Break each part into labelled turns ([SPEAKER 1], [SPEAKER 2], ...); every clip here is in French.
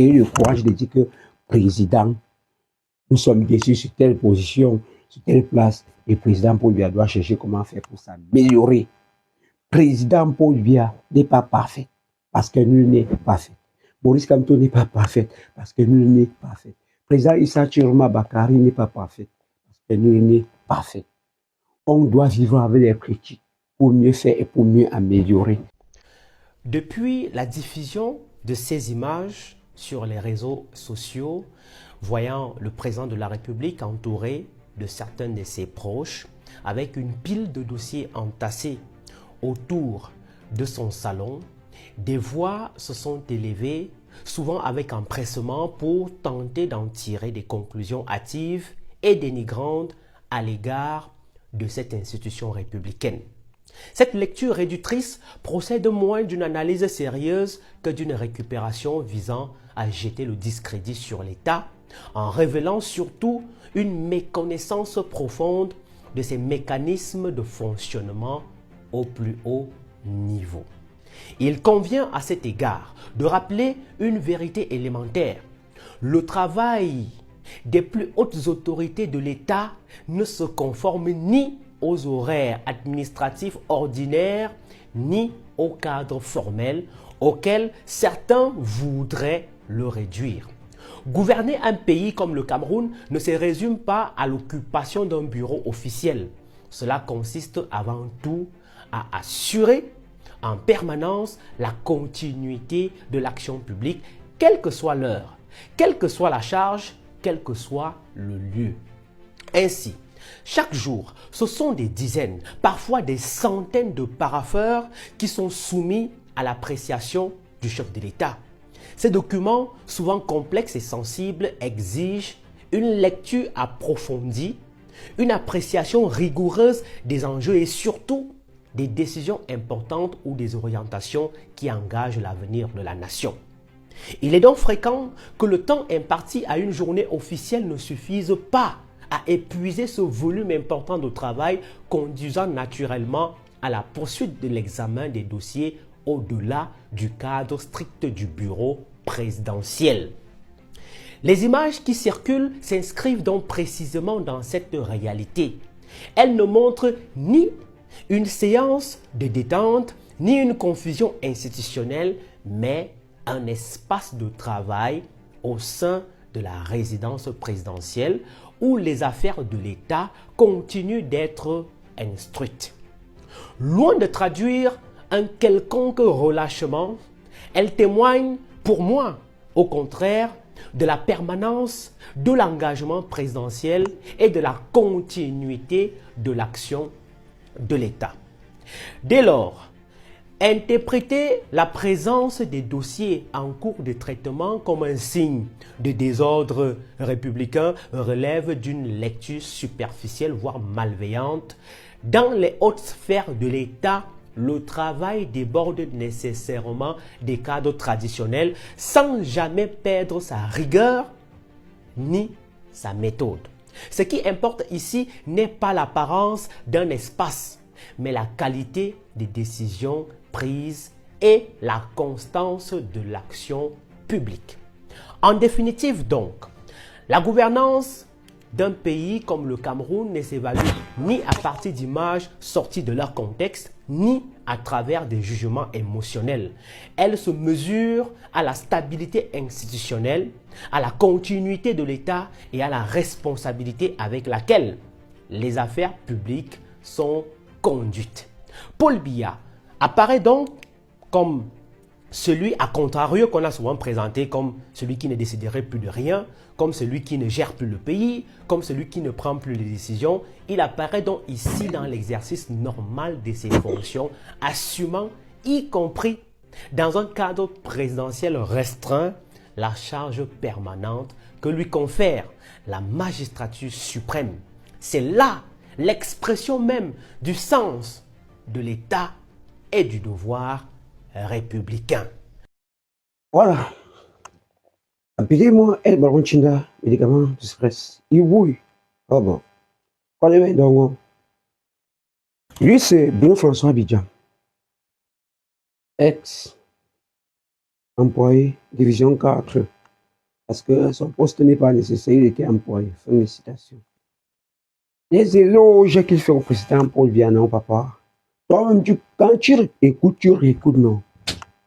[SPEAKER 1] et le courage de dire que président, nous sommes déçus sur telle position, sur telle place, et le président Paul Biya doit chercher comment faire pour s'améliorer. Président Paul Biya n'est pas parfait, parce que nul n'est parfait. Maurice Kamto n'est pas parfait, parce que nul n'est parfait. Président Issa Chiroma Bakari n'est pas parfait, parce que nul n'est parfait. On doit vivre avec les critiques pour mieux faire et pour mieux améliorer.
[SPEAKER 2] Depuis la diffusion de ces images sur les réseaux sociaux, voyant le président de la République entouré de certains de ses proches, avec une pile de dossiers entassés autour de son salon, des voix se sont élevées, souvent avec empressement, pour tenter d'en tirer des conclusions hâtives et dénigrantes à l'égard de cette institution républicaine. Cette lecture réductrice procède moins d'une analyse sérieuse que d'une récupération visant à jeter le discrédit sur l'État, en révélant surtout une méconnaissance profonde de ses mécanismes de fonctionnement au plus haut niveau. Il convient à cet égard de rappeler une vérité élémentaire. Le travail des plus hautes autorités de l'État ne se conforme ni aux horaires administratifs ordinaires, ni au cadre formel auquel certains voudraient le réduire. Gouverner un pays comme le Cameroun ne se résume pas à l'occupation d'un bureau officiel. Cela consiste avant tout à assurer en permanence la continuité de l'action publique, quelle que soit l'heure, quelle que soit la charge, quel que soit le lieu. Ainsi, chaque jour, ce sont des dizaines, parfois des centaines de parapheurs qui sont soumis à l'appréciation du chef de l'État. Ces documents, souvent complexes et sensibles, exigent une lecture approfondie, une appréciation rigoureuse des enjeux et surtout des décisions importantes ou des orientations qui engagent l'avenir de la nation. Il est donc fréquent que le temps imparti à une journée officielle ne suffise pas à épuiser ce volume important de travail, conduisant naturellement à la poursuite de l'examen des dossiers au-delà du cadre strict du bureau présidentiel. Les images qui circulent s'inscrivent donc précisément dans cette réalité. Elles ne montrent ni une séance de détente, ni une confusion institutionnelle, mais un espace de travail au sein de la résidence présidentielle où les affaires de l'État continuent d'être instruites. Loin de traduire un quelconque relâchement, elles témoignent pour moi, au contraire, de la permanence de l'engagement présidentiel et de la continuité de l'action de l'État. Dès lors, interpréter la présence des dossiers en cours de traitement comme un signe de désordre républicain relève d'une lecture superficielle, voire malveillante. Dans les hautes sphères de l'État, le travail déborde nécessairement des cadres traditionnels sans jamais perdre sa rigueur ni sa méthode. Ce qui importe ici n'est pas l'apparence d'un espace, mais la qualité des décisions prises et la constance de l'action publique. En définitive donc, la gouvernance d'un pays comme le Cameroun ne s'évalue ni à partir d'images sorties de leur contexte, ni à travers des jugements émotionnels. Elle se mesure à la stabilité institutionnelle, à la continuité de l'État et à la responsabilité avec laquelle les affaires publiques sont conduites. Paul Biya apparaît donc comme celui à contrario qu'on a souvent présenté comme celui qui ne déciderait plus de rien, comme celui qui ne gère plus le pays, comme celui qui ne prend plus les décisions. Il apparaît donc ici dans l'exercice normal de ses fonctions, assumant, y compris dans un cadre présidentiel restreint, la charge permanente que lui confère la magistrature suprême. C'est là l'expression même du sens de l'État et du devoir républicain.
[SPEAKER 1] Voilà. Appelez-moi El Baron Chinda, médicament de stress. Il bouille. Oh bon. Connais donc. Lui, c'est Bruno François Abidjan. Ex-employé, division 4, parce que son poste n'est pas nécessaire, il était employé. Fin de citation. Les éloges qu'il fait au président Paul Biya, non, papa. Toi-même, quand tu réécoutes, non.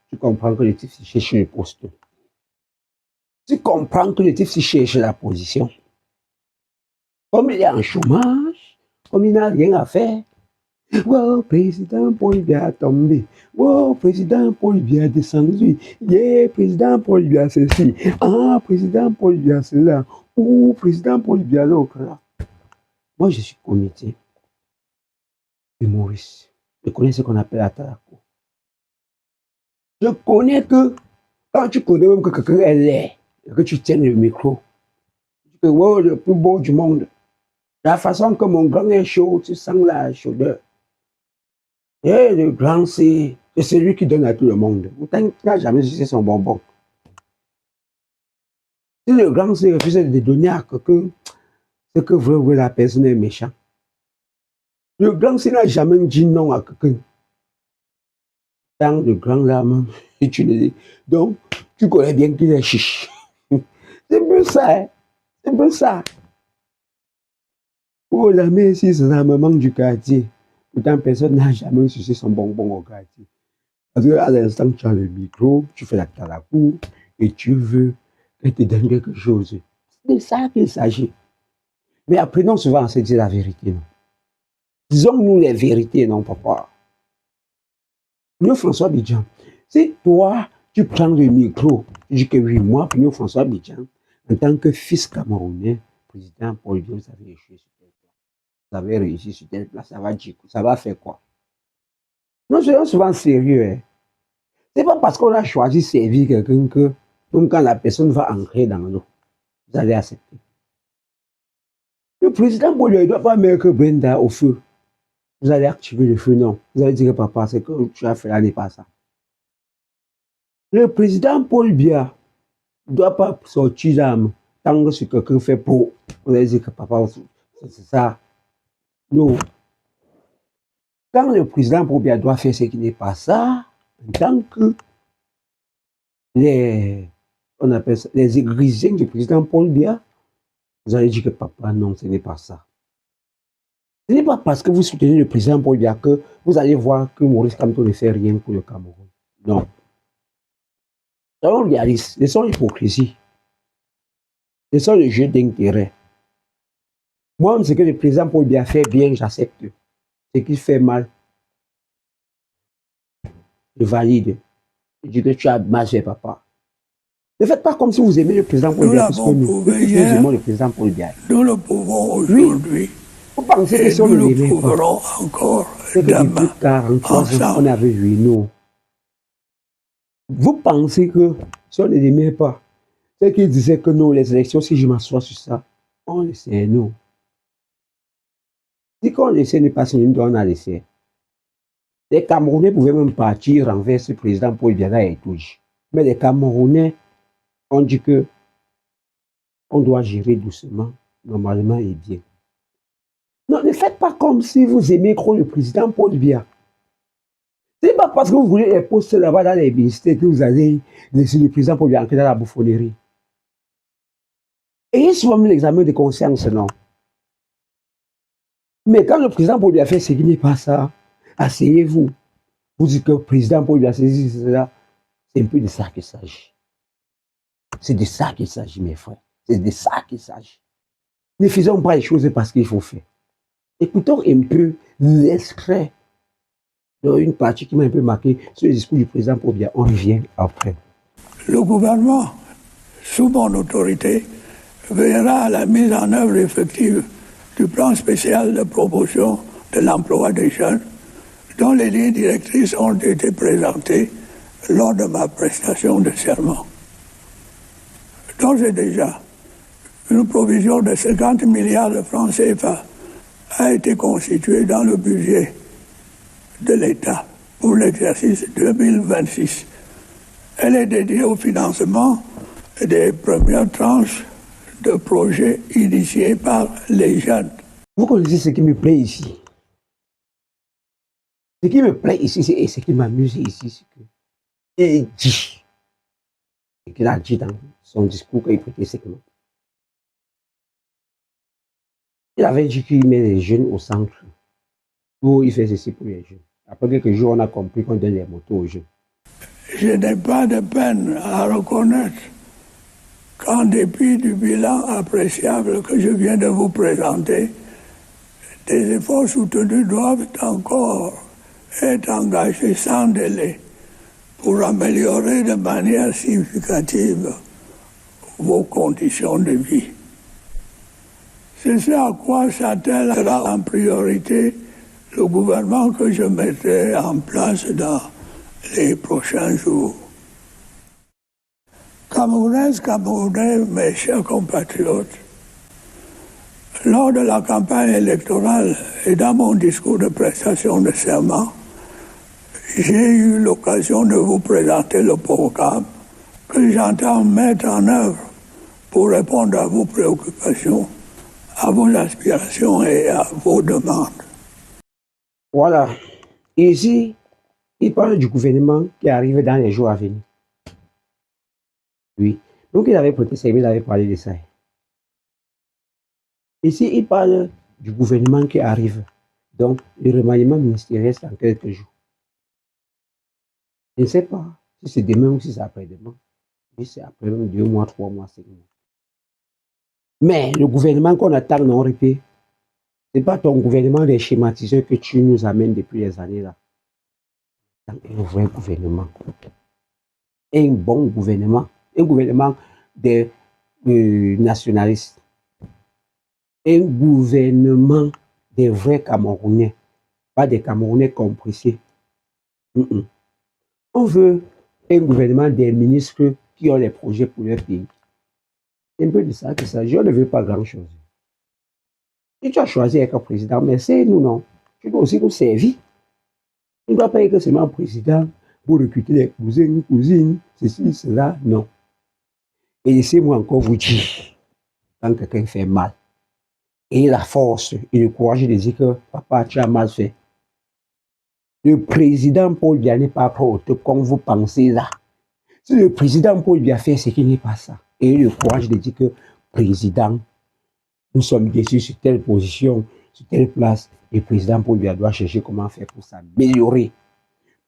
[SPEAKER 1] Tu comprends que le type cherche le poste. Tu comprends que le type cherche la position. Comme il est en chômage, comme il n'a rien à faire. Wow, président Paul Biya a tombé. Wow, président Paul Biya a descendu. Yeah, président Paul Biya ceci. Ah, président Paul Biya cela. Ou président Paul Biya l'autre là. Moi, je suis comité humoriste. Je connais ce qu'on appelle la Tarako. Je connais que quand tu connais même que quelqu'un est laid, que tu tiennes le micro, que wow, le plus beau du monde. La façon que mon grand est chaud, tu sens la chaudeur. Et le grand, c'est celui qui donne à tout le monde. Pourtant, tu n'as jamais sucé son bonbon. Si le grand se refuse de donner à quelqu'un, c'est que vraiment la personne est méchante. Le grand, s'il n'a jamais dit non à quelqu'un, tant le grand là, même, et tu le dis. Donc, tu connais bien qu'il est chiche. C'est un peu ça, hein? C'est un peu ça. Oh, la mère ici, c'est la maman du quartier. Pourtant, personne n'a jamais sucé son bonbon au quartier. Parce qu'à l'instant, tu as le micro, tu fais la caracour et tu veux qu'elle te donne quelque chose. C'est de ça qu'il s'agit. Mais apprenons souvent à se dire la vérité, non? Disons-nous les vérités, non, papa? Nous, François Bidjan, si toi, tu prends le micro, tu dis que oui, moi, nous, François Bidjan, en tant que fils camerounais, président Paul Biya, vous avez échoué sur telle place. Vous avez réussi sur telle place, ça va dire, ça va faire quoi? Nous soyons souvent sérieux, hein? C'est pas parce qu'on a choisi de servir quelqu'un que, même quand la personne va entrer dans l'eau, vous allez accepter. Le président Paul Biya ne doit pas mettre Brenda au feu. Vous allez activer le feu, non. Vous allez dire, papa, c'est que tu as fait là n'est pas ça. Le président Paul Biya ne doit pas sortir l'âme tant que ce que quelqu'un fait pour. Vous allez dire que papa, c'est ça. Non. Quand le président Paul Biya doit faire ce qui n'est pas ça, en tant que on appelle ça, les égrisiens du président Paul Biya, vous allez dire que papa, non, ce n'est pas ça. Ce n'est pas parce que vous soutenez le président Paul Biya que vous allez voir que Maurice Kamto ne fait rien pour le Cameroun. Non. Soyons réalistes, laissons l'hypocrisie. Laissons le jeu d'intérêt. Moi, ce que le président Paul Biya fait bien, j'accepte. Ce qu'il fait mal, je valide. Je dis que tu as mal fait, papa. Ne faites pas comme si vous aimez le président Paul Biya, parce que nous aimons le président Paul Biya.
[SPEAKER 3] Nous le pouvons aujourd'hui.
[SPEAKER 1] Vous pensez que si on ne l'aimait pas,
[SPEAKER 3] encore
[SPEAKER 1] c'est que depuis 43 ans, on avait vu nous. Vous pensez que si on ne l'aimait pas, c'est qu'il disait que non, les élections, si je m'assois sur ça, on le sait, non. Si qu'on le sait, n'est pas si on a laissé. Les Camerounais pouvaient même partir envers ce président Paul Biya et tout. Mais les Camerounais ont dit que on doit gérer doucement, normalement et bien. Non, ne faites pas comme si vous aimez trop le président Paul Biya. Ce n'est pas parce que vous voulez les postes là-bas dans les ministères que vous allez laisser le président Paul Biya entrer dans la bouffonnerie. Ayez souvent l'examen de conscience, non? Mais quand le président Paul Biya fait ce qui n'est pas ça, asseyez-vous. Vous dites que le président Paul Biya fait ceci, cela. C'est un peu de ça qu'il s'agit. C'est de ça qu'il s'agit, mes frères. C'est de ça qu'il s'agit. Ne faisons pas les choses parce qu'il faut faire. Écoutons un peu l'extrait d'une partie qui m'a un peu marqué sur le discours du président Paul Biya. On revient après.
[SPEAKER 3] Le gouvernement, sous mon autorité, veillera à la mise en œuvre effective du plan spécial de promotion de l'emploi des jeunes, dont les lignes directrices ont été présentées lors de ma prestation de serment. D'ores et déjà, une provision de 50 milliards de francs CFA a été constituée dans le budget de l'État pour l'exercice 2026. Elle est dédiée au financement des premières tranches de projets initiés par les jeunes.
[SPEAKER 1] Vous connaissez ce qui me plaît ici. Ce qui me plaît ici, et ce qui m'amuse ici, c'est qu'il dit, et qu'il a dit dans son discours qu'il prêtait secrètement. Il avait dit qu'il met les jeunes au centre. Il fait ceci pour les jeunes. Après quelques jours, on a compris qu'on donne les motos aux jeunes.
[SPEAKER 3] Je n'ai pas de peine à reconnaître qu'en dépit du bilan appréciable que je viens de vous présenter, des efforts soutenus doivent encore être engagés sans délai pour améliorer de manière significative vos conditions de vie. C'est ce à quoi s'attellera en priorité le gouvernement que je mettrai en place dans les prochains jours. Camerounaises, Camerounais, mes chers compatriotes, lors de la campagne électorale et dans mon discours de prestation de serment, j'ai eu l'occasion de vous présenter le programme que j'entends mettre en œuvre pour répondre à vos préoccupations, à vos aspirations et à vos demandes.
[SPEAKER 1] Voilà. Ici, il parle du gouvernement qui arrive dans les jours à venir. Oui. Donc, il avait prêté serment, il avait parlé de ça. Ici, il parle du gouvernement qui arrive. Donc, le remaniement ministériel, c'est dans quelques jours. Je ne sais pas si c'est demain ou si c'est après-demain. Oui, c'est après 2 mois, 3 mois, 5 mois. Mais le gouvernement qu'on attend non répé, ce n'est pas ton gouvernement des schématiseurs que tu nous amènes depuis les années là. Un vrai gouvernement. Un bon gouvernement. Un gouvernement des nationalistes. Un gouvernement des vrais Camerounais. Pas des Camerounais compressés. On veut un gouvernement des ministres qui ont les projets pour leur pays. C'est un peu de ça qu'il s'agit. On ne veut pas grand-chose. Si tu as choisi être président, mais c'est nous, non. Tu dois aussi nous servir. Tu ne dois pas être seulement président pour recruter les cousines, ceci, cela, non. Et laissez-moi encore vous dire, quand quelqu'un fait mal, et la force et le courage de dire que papa, tu as mal fait. Le président Paul Biya n'est pas prêt comme vous pensez là. Si le président Paul Biya fait ce qui n'est pas ça, et le courage de dire que président, nous sommes déçus sur telle position, sur telle place, le président Paul Biya doit chercher comment faire pour s'améliorer.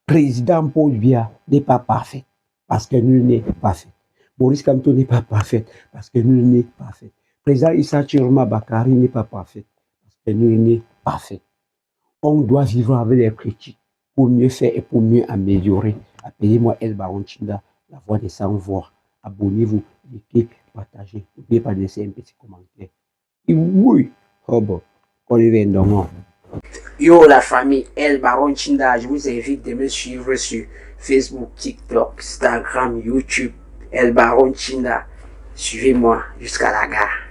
[SPEAKER 1] Président Paul Biya n'est pas parfait, parce que nul n'est parfait. Maurice Kamto n'est pas parfait, parce que nul n'est parfait. Président Issa Chiroma Bakari n'est pas parfait, parce que nul n'est parfait. On doit vivre avec les critiques pour mieux faire et pour mieux améliorer. Appelez-moi El Baron Chinda, la voix des sans-voix. Abonnez-vous, likez, partagez. N'oubliez pas de laisser un petit commentaire. Et oui, oh bon, on est bien dans. Yo la famille El Baron Chinda, je vous invite de me suivre sur Facebook, TikTok, Instagram, YouTube. El Baron Chinda, suivez-moi jusqu'à la gare.